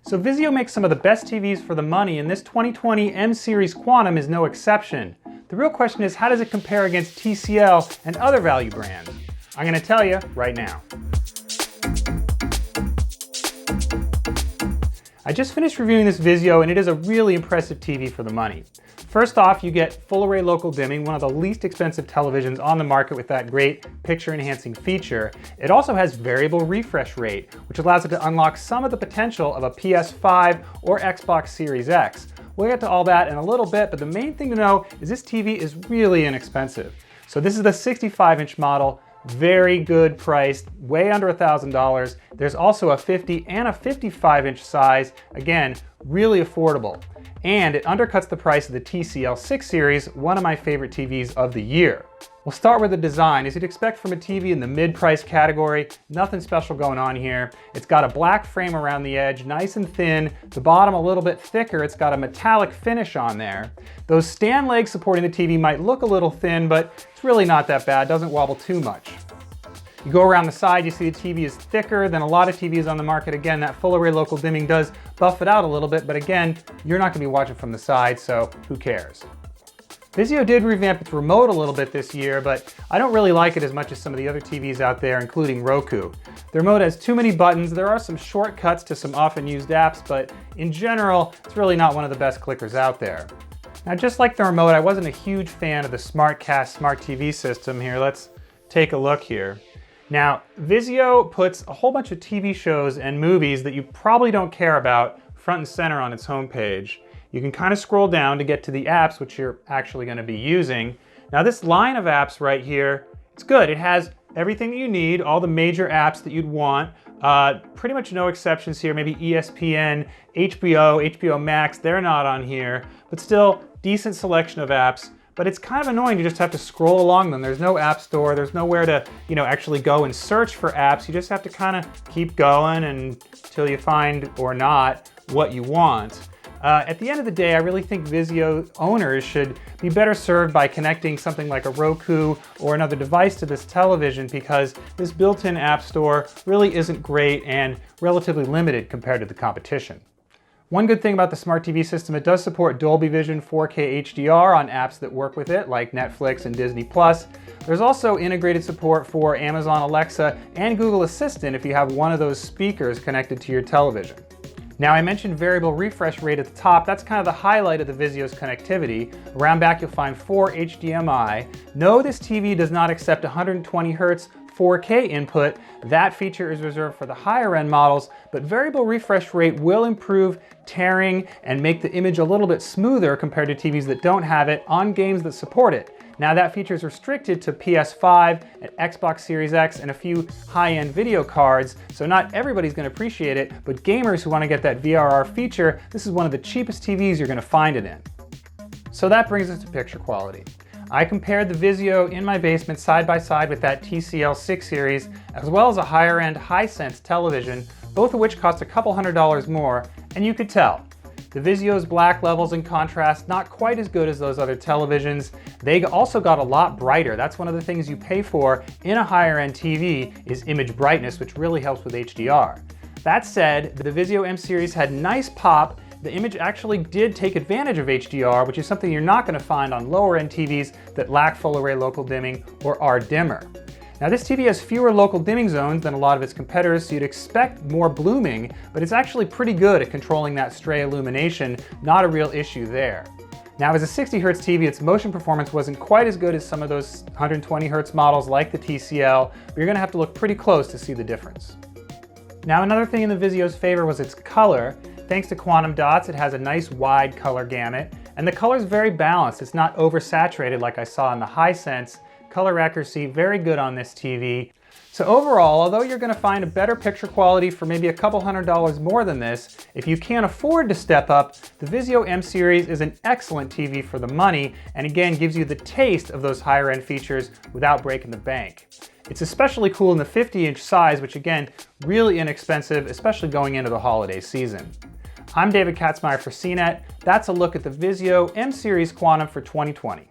So Vizio makes some of the best TVs for the money, and this 2020 M-Series Quantum is no exception. The real question is, how does it compare against TCL and other value brands? I'm going to tell you right now. I just finished reviewing this Vizio, and it is a really impressive TV for the money. First off, you get full array local dimming, one of the least expensive televisions on the market with that great picture enhancing feature. It also has variable refresh rate, which allows it to unlock some of the potential of a PS5 or Xbox Series X. We'll get to all that in a little bit, but the main thing to know is this TV is really inexpensive. So this is the 65-inch model, very good priced, way under $1,000. There's also a 50 and a 55-inch size, again, really affordable. And it undercuts the price of the TCL 6 Series, one of my favorite TVs of the year. We'll start with the design. As you'd expect from a TV in the mid-price category, nothing special going on here. It's got a black frame around the edge, nice and thin. The bottom a little bit thicker. It's got a metallic finish on there. Those stand legs supporting the TV might look a little thin, but it's really not that bad. It doesn't wobble too much. You go around the side, you see the TV is thicker than a lot of TVs on the market. Again, that full array local dimming does buff it out a little bit, but again, you're not gonna be watching from the side, so who cares? Vizio did revamp its remote a little bit this year, but I don't really like it as much as some of the other TVs out there, including Roku. The remote has too many buttons. There are some shortcuts to some often used apps, but in general, it's really not one of the best clickers out there. Now, just like the remote, I wasn't a huge fan of the SmartCast Smart TV system here. Let's take a look here. Now, Vizio puts a whole bunch of TV shows and movies that you probably don't care about front and center on its homepage. You can kind of scroll down to get to the apps which you're actually going to be using. Now, this line of apps right here, it's good. It has everything that you need, all the major apps that you'd want. Pretty much no exceptions here. Maybe ESPN, HBO Max, they're not on here, but still decent selection of apps. But it's kind of annoying to just have to scroll along them. There's no app store. There's nowhere to, actually go and search for apps. You just have to kind of keep going until you find, or not, what you want. At the end of the day, I really think Vizio owners should be better served by connecting something like a Roku or another device to this television, because this built-in app store really isn't great and relatively limited compared to the competition. One good thing about the Smart TV system, it does support Dolby Vision 4K HDR on apps that work with it, like Netflix and Disney+. There's also integrated support for Amazon Alexa and Google Assistant if you have one of those speakers connected to your television. Now, I mentioned variable refresh rate at the top. That's kind of the highlight of the Vizio's connectivity. Around back, you'll find 4 HDMI. No, this TV does not accept 120 Hz 4K input. That feature is reserved for the higher end models, but variable refresh rate will improve tearing and make the image a little bit smoother compared to TVs that don't have it on games that support it. Now, that feature is restricted to PS5 and Xbox Series X and a few high-end video cards, so not everybody's going to appreciate it, but gamers who want to get that VRR feature, this is one of the cheapest TVs you're going to find it in. So that brings us to picture quality. I compared the Vizio in my basement side by side with that TCL 6 Series, as well as a higher-end Hisense television, both of which cost a couple $100s more, and you could tell. The Vizio's black levels and contrast, not quite as good as those other televisions. They also got a lot brighter. That's one of the things you pay for in a higher-end TV is image brightness, which really helps with HDR. That said, the Vizio M-Series had nice pop. The image actually did take advantage of HDR, which is something you're not going to find on lower-end TVs that lack full array local dimming or are dimmer. Now, this TV has fewer local dimming zones than a lot of its competitors, so you'd expect more blooming, but it's actually pretty good at controlling that stray illumination, not a real issue there. Now, as a 60 Hz TV, its motion performance wasn't quite as good as some of those 120 Hz models like the TCL, but you're going to have to look pretty close to see the difference. Now, another thing in the Vizio's favor was its color. Thanks to quantum dots, it has a nice wide color gamut, and the color is very balanced. It's not oversaturated like I saw in the Hisense. Color accuracy, very good on this TV. So overall, although you're going to find a better picture quality for maybe a couple $100s more than this, if you can't afford to step up, the Vizio M-Series is an excellent TV for the money, and again gives you the taste of those higher end features without breaking the bank. It's especially cool in the 50-inch size, which again, really inexpensive, especially going into the holiday season. I'm David Katzmeyer for CNET. That's a look at the Vizio M-Series Quantum for 2020.